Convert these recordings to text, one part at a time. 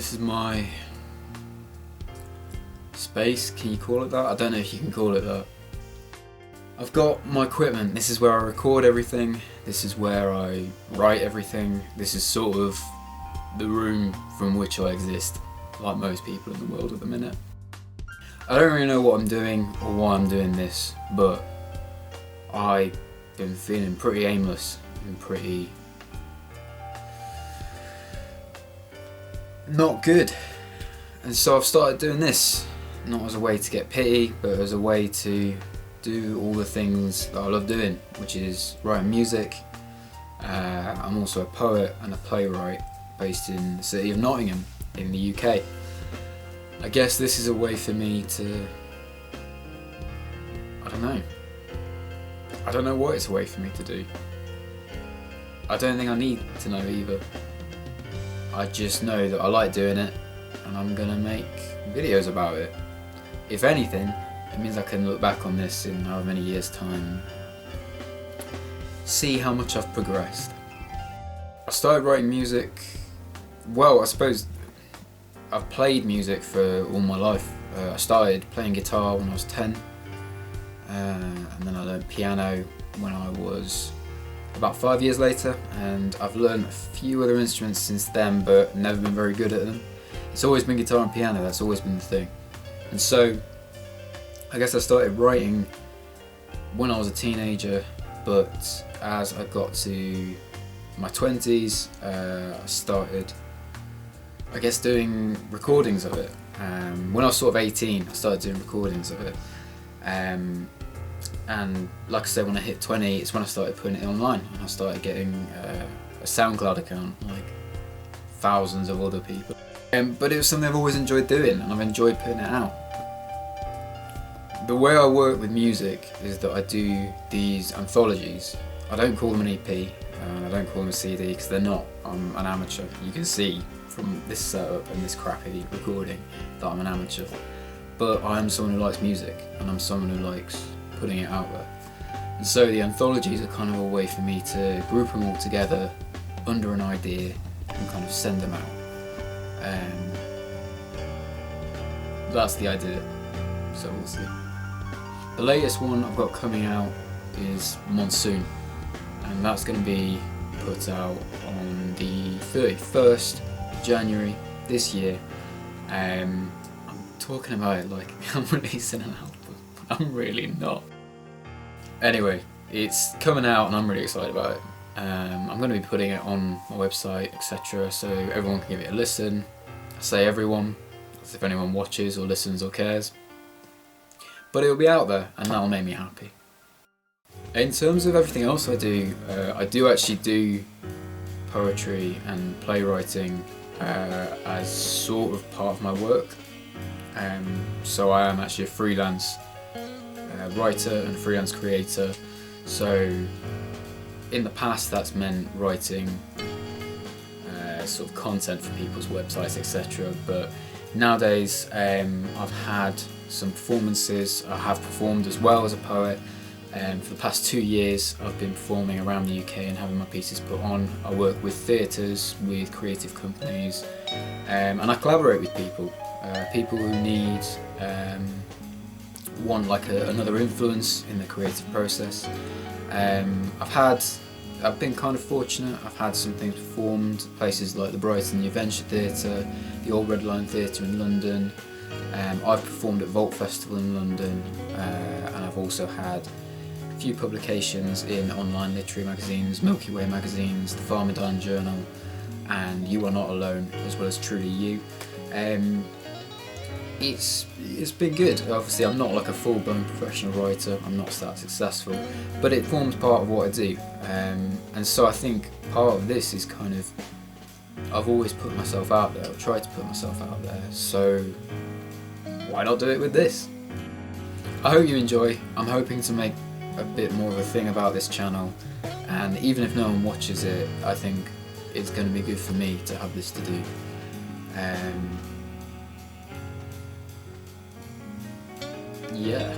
This is my space, can you call it that? I don't know if you can call it that. I've got my equipment, this is where I record everything, this is where I write everything, this is sort of the room from which I exist, like most people in the world at the minute. I don't really know what I'm doing or why I'm doing this, but I've been feeling pretty aimless and pretty not good. And so I've started doing this, not as a way to get pity, but as a way to do all the things that I love doing, which is writing music. I'm also a poet and a playwright based in the city of Nottingham in the UK. I guess this is a way for me to, I don't know what it's a way for me to do. I don't think I need to know either. I just know that I like doing it and I'm gonna make videos about it. If anything, it means I can look back on this in however many years' time, see how much I've progressed. I started writing music, well, I suppose I've played music for all my life. I started playing guitar when I was 10, and then I learned piano when I was about 5 years later, and I've learned a few other instruments since then, but never been very good at them. It's always been guitar and piano, that's always been the thing. And so, I guess I started writing when I was a teenager, but as I got to my 20s, I started, I guess, doing recordings of it. When I was sort of 18, I started doing recordings of it. And like I said, when I hit 20, it's when I started putting it online, and I started getting a SoundCloud account, like thousands of other people. But it was something I've always enjoyed doing, and I've enjoyed putting it out. The way I work with music is that I do these anthologies. I don't call them an EP, and I don't call them a CD, because they're not. I'm an amateur. You can see from this setup and this crappy recording that I'm an amateur. But I am someone who likes music, and I'm someone who likes putting it out there. And so the anthologies are kind of a way for me to group them all together under an idea and kind of send them out. That's the idea, so we'll see. The latest one I've got coming out is Monsoon, and that's going to be put out on the 31st of January this year. I'm talking about it like I'm releasing an album, but I'm really not. Anyway, it's coming out and I'm really excited about it. I'm going to be putting it on my website, etc., so everyone can give it a listen. I say everyone, as if anyone watches or listens or cares. But it'll be out there, and that'll make me happy. In terms of everything else I do actually do poetry and playwriting as sort of part of my work. So I am actually a freelance writer and freelance creator. So in the past that's meant writing sort of content for people's websites, etc. But nowadays I've had some performances. I have performed as well as a poet. For the past 2 years I've been performing around the UK and having my pieces put on. I work with theatres, with creative companies, and I collaborate with people. People who need, want like another influence in the creative process. I've been kind of fortunate. I've had some things performed, places like the Brighton New Venture Theatre, the Old Red Lion Theatre in London. I've performed at Vault Festival in London, and I've also had a few publications in online literary magazines, Milky Way magazines, the Farmadine Journal, and You Are Not Alone, as well as Truly You. It's been good. Obviously I'm not like a full-blown professional writer, I'm not that successful, but it forms part of what I do, and so I think part of this is kind of, I've always put myself out there, I've tried to put myself out there, so why not do it with this? I hope you enjoy. I'm hoping to make a bit more of a thing about this channel, and even if no one watches it, I think it's going to be good for me to have this to do. Yeah.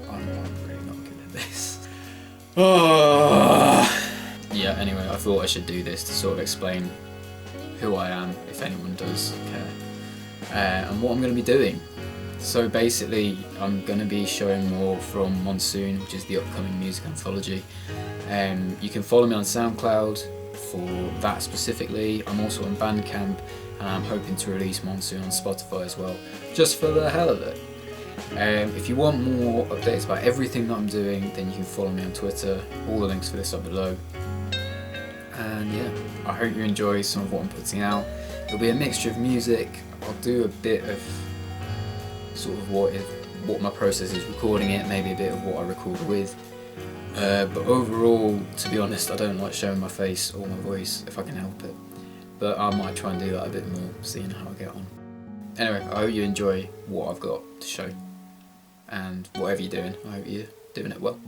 I'm really not good at this. Yeah, anyway, I thought I should do this to sort of explain who I am, if anyone does care, and what I'm going to be doing. So basically, I'm going to be showing more from Monsoon, which is the upcoming music anthology. You can follow me on SoundCloud for that specifically. I'm also on Bandcamp, and I'm hoping to release Monsoon on Spotify as well, just for the hell of it. If you want more updates about everything that I'm doing, then you can follow me on Twitter. All the links for this are below. And yeah, I hope you enjoy some of what I'm putting out. It'll be a mixture of music. I'll do a bit of sort of what my process is recording it, maybe a bit of what I record with. But overall, to be honest, I don't like showing my face or my voice if I can help it. But I might try and do that a bit more, seeing how I get on. Anyway, I hope you enjoy what I've got to show. And whatever you're doing, I hope you're doing it well.